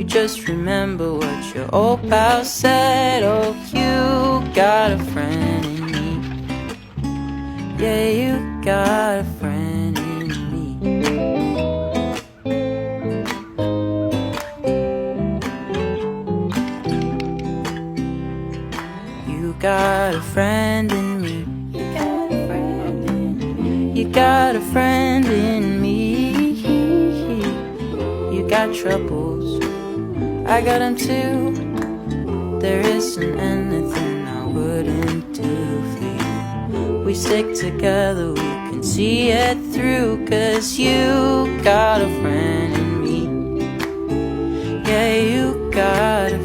you just remember what your old pal said. Oh, you got a friend in me. Yeah, you got a friend in me. You got a friend in me. You got a friend in me. You got a friend in me. You got troubles, I got them too. There isn't anything I wouldn't do for you. We stick together, we can see it through. 'Cause you got a friend in me. Yeah, you got a